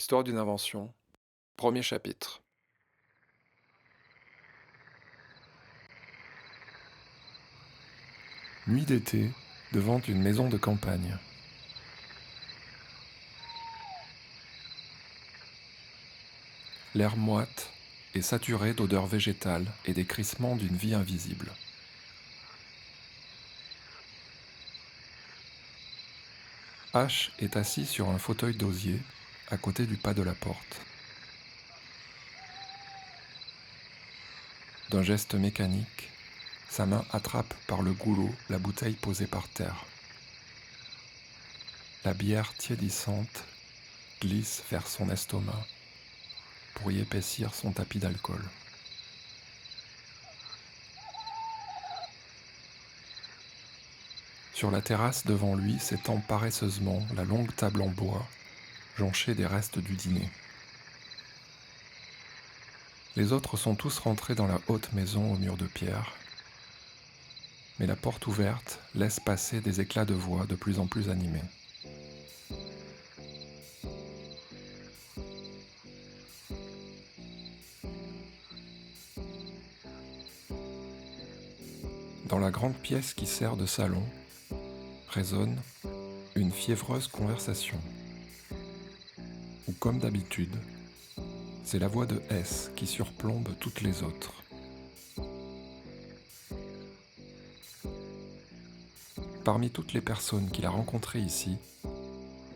Histoire d'une invention, premier chapitre. Nuit d'été, devant une maison de campagne. L'air moite et saturé d'odeurs végétales et des crissements d'une vie invisible. H est assis sur un fauteuil d'osier à côté du pas de la porte. D'un geste mécanique, sa main attrape par le goulot la bouteille posée par terre. La bière tiédissante glisse vers son estomac pour y épaissir son tapis d'alcool. Sur la terrasse devant lui s'étend paresseusement la longue table en bois, jonchée des restes du dîner. Les autres sont tous rentrés dans la haute maison aux murs de pierre, mais la porte ouverte laisse passer des éclats de voix de plus en plus animés. Dans la grande pièce qui sert de salon, résonne une fiévreuse conversation, où comme d'habitude, c'est la voix de S qui surplombe toutes les autres. Parmi toutes les personnes qu'il a rencontrées ici,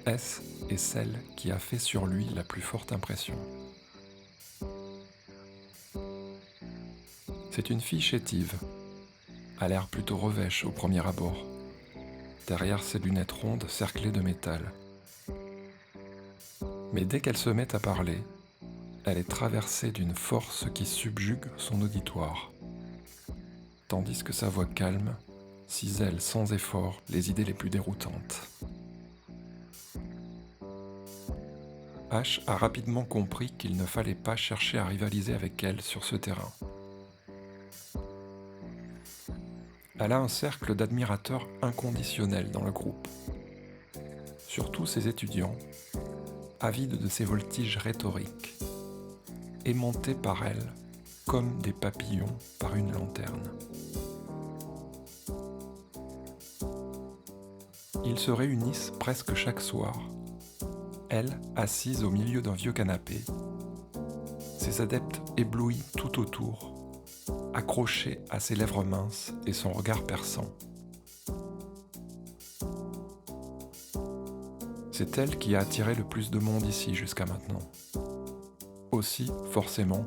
S est celle qui a fait sur lui la plus forte impression. C'est une fille chétive, à l'air plutôt revêche au premier abord, derrière ses lunettes rondes cerclées de métal. Mais dès qu'elle se met à parler, elle est traversée d'une force qui subjugue son auditoire, tandis que sa voix calme cisèle sans effort les idées les plus déroutantes. H a rapidement compris qu'il ne fallait pas chercher à rivaliser avec elle sur ce terrain. Elle a un cercle d'admirateurs inconditionnels dans le groupe, surtout ses étudiants, avides de ses voltiges rhétoriques, aimantés par elle comme des papillons par une lanterne. Ils se réunissent presque chaque soir, elle assise au milieu d'un vieux canapé, ses adeptes éblouis tout autour, accrochés à ses lèvres minces et son regard perçant. C'est elle qui a attiré le plus de monde ici jusqu'à maintenant. Aussi, forcément,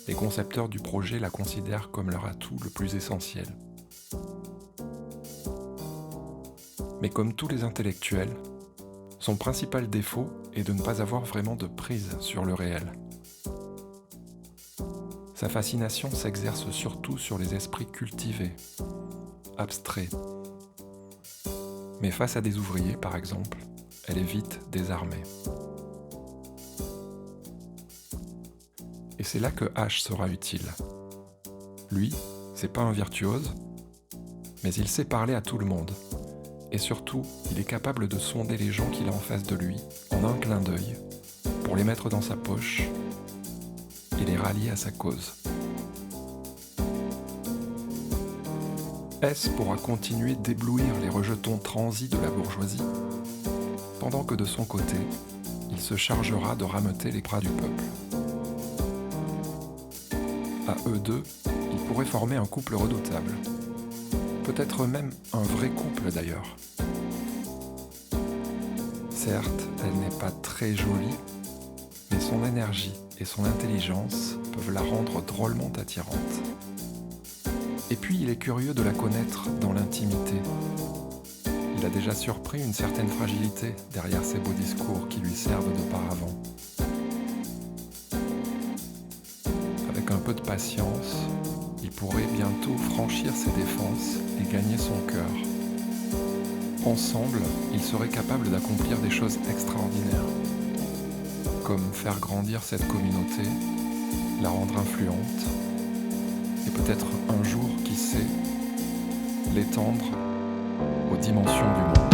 les concepteurs du projet la considèrent comme leur atout le plus essentiel. Mais comme tous les intellectuels, son principal défaut est de ne pas avoir vraiment de prise sur le réel. Sa fascination s'exerce surtout sur les esprits cultivés, abstraits. Mais face à des ouvriers, par exemple, elle est vite désarmée. Et c'est là que H sera utile. Lui, c'est pas un virtuose, mais il sait parler à tout le monde. Et surtout, il est capable de sonder les gens qu'il a en face de lui en un clin d'œil pour les mettre dans sa poche et les rallier à sa cause. S pourra continuer d'éblouir les rejetons transis de la bourgeoisie, pendant que de son côté, il se chargera de rameuter les bras du peuple. À eux deux, ils pourraient former un couple redoutable. Peut-être même un vrai couple d'ailleurs. Certes, elle n'est pas très jolie, mais son énergie et son intelligence peuvent la rendre drôlement attirante. Et puis il est curieux de la connaître dans l'intimité. Il a déjà surpris une certaine fragilité derrière ces beaux discours qui lui servent de paravent. Avec un peu de patience, il pourrait bientôt franchir ses défenses et gagner son cœur. Ensemble, ils seraient capables d'accomplir des choses extraordinaires, comme faire grandir cette communauté, la rendre influente, et peut-être un jour, qui sait, l'étendre aux dimensions du monde.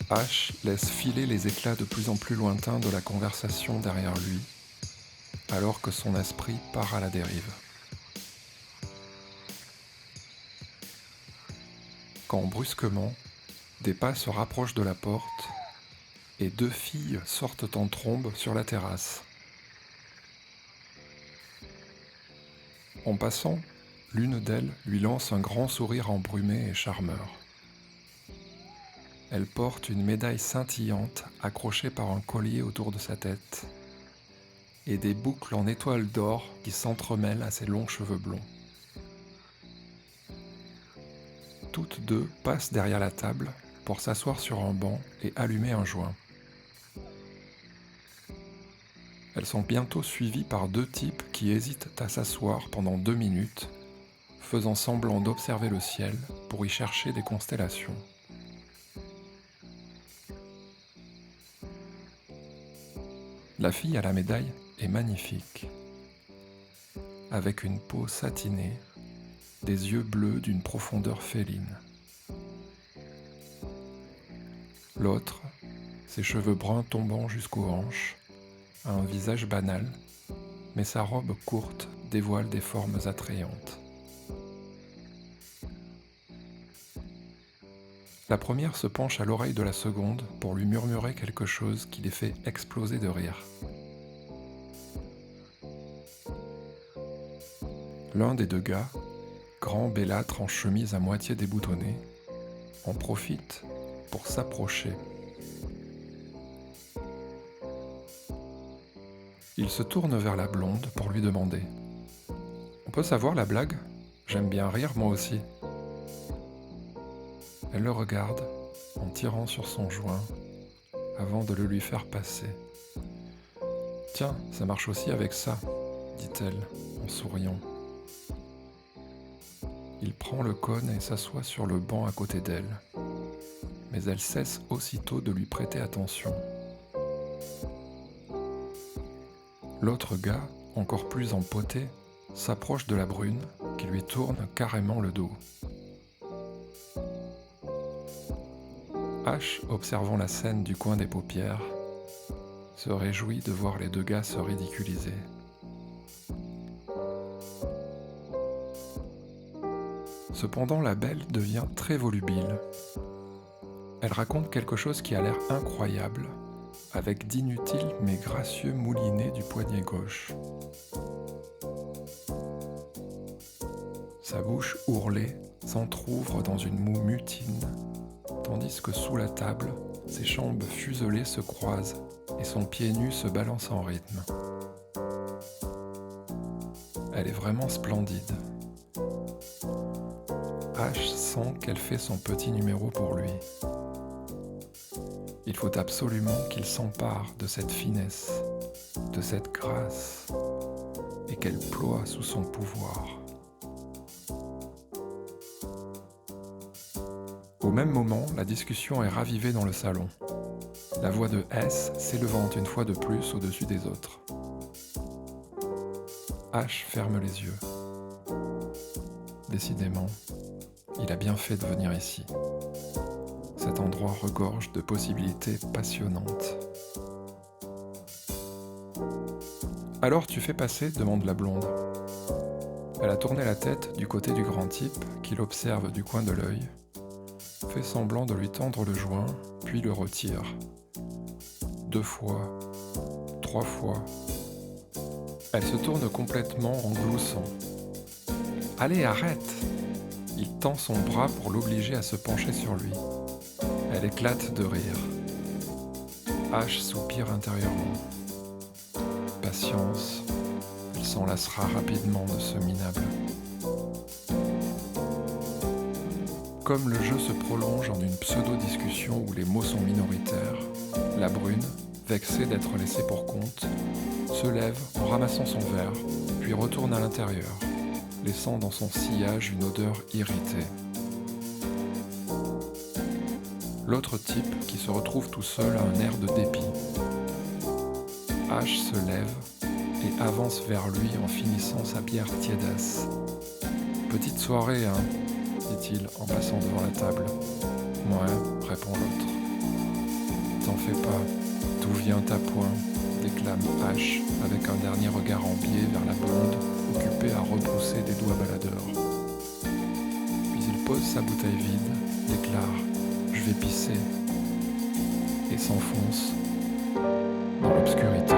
H laisse filer les éclats de plus en plus lointains de la conversation derrière lui, alors que son esprit part à la dérive. Quand brusquement, des pas se rapprochent de la porte et 2 filles sortent en trombe sur la terrasse. En passant, l'une d'elles lui lance un grand sourire embrumé et charmeur. Elle porte une médaille scintillante accrochée par un collier autour de sa tête et des boucles en étoiles d'or qui s'entremêlent à ses longs cheveux blonds. Toutes deux passent derrière la table pour s'asseoir sur un banc et allumer un joint. Elles sont bientôt suivies par 2 types qui hésitent à s'asseoir pendant 2 minutes, faisant semblant d'observer le ciel pour y chercher des constellations. La fille à la médaille est magnifique, avec une peau satinée, des yeux bleus d'une profondeur féline. L'autre, ses cheveux bruns tombant jusqu'aux hanches, a un visage banal, mais sa robe courte dévoile des formes attrayantes. La première se penche à l'oreille de la seconde pour lui murmurer quelque chose qui les fait exploser de rire. L'un des 2 gars, grand bellâtre en chemise à moitié déboutonnée, en profite pour s'approcher. Il se tourne vers la blonde pour lui demander « On peut savoir la blague ? J'aime bien rire moi aussi. » Elle le regarde en tirant sur son joint avant de le lui faire passer. « Tiens, ça marche aussi avec ça, » dit-elle en souriant. Il prend le cône et s'assoit sur le banc à côté d'elle, mais elle cesse aussitôt de lui prêter attention. L'autre gars, encore plus empoté, s'approche de la brune qui lui tourne carrément le dos. H, observant la scène du coin des paupières, se réjouit de voir les 2 gars se ridiculiser. Cependant, la belle devient très volubile. Elle raconte quelque chose qui a l'air incroyable, avec d'inutiles mais gracieux moulinets du poignet gauche. Sa bouche ourlée s'entr'ouvre dans une moue mutine, tandis que sous la table, ses jambes fuselées se croisent et son pied nu se balance en rythme. Elle est vraiment splendide. H sent qu'elle fait son petit numéro pour lui. Il faut absolument qu'il s'empare de cette finesse, de cette grâce, et qu'elle ploie sous son pouvoir. Au même moment, la discussion est ravivée dans le salon, la voix de S s'élevant une fois de plus au-dessus des autres. H ferme les yeux. Décidément, il a bien fait de venir ici. Cet endroit regorge de possibilités passionnantes. « Alors tu fais passer ?» demande la blonde. Elle a tourné la tête du côté du grand type qui l'observe du coin de l'œil, fait semblant de lui tendre le joint, puis le retire. 2 fois, 3 fois. Elle se tourne complètement en gloussant. « Allez, arrête !» Il tend son bras pour l'obliger à se pencher sur lui. Elle éclate de rire. H soupire intérieurement. Patience, elle s'en lassera rapidement de ce minable. Comme le jeu se prolonge en une pseudo-discussion où les mots sont minoritaires, la brune, vexée d'être laissée pour compte, se lève en ramassant son verre, puis retourne à l'intérieur, laissant dans son sillage une odeur irritée. L'autre type, qui se retrouve tout seul, a un air de dépit. H se lève et avance vers lui en finissant sa bière tiédasse. « Petite soirée, hein ?» dit-il en passant devant la table. « Ouais, » répond l'autre. fais pas. D'où vient ta poing déclame H avec un dernier regard en biais vers la blonde, occupée à rebrousser des doigts baladeurs. Puis il pose sa bouteille vide, déclare « Je vais pisser » et s'enfonce dans l'obscurité.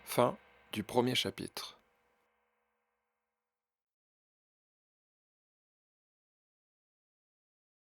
Fin du premier chapitre.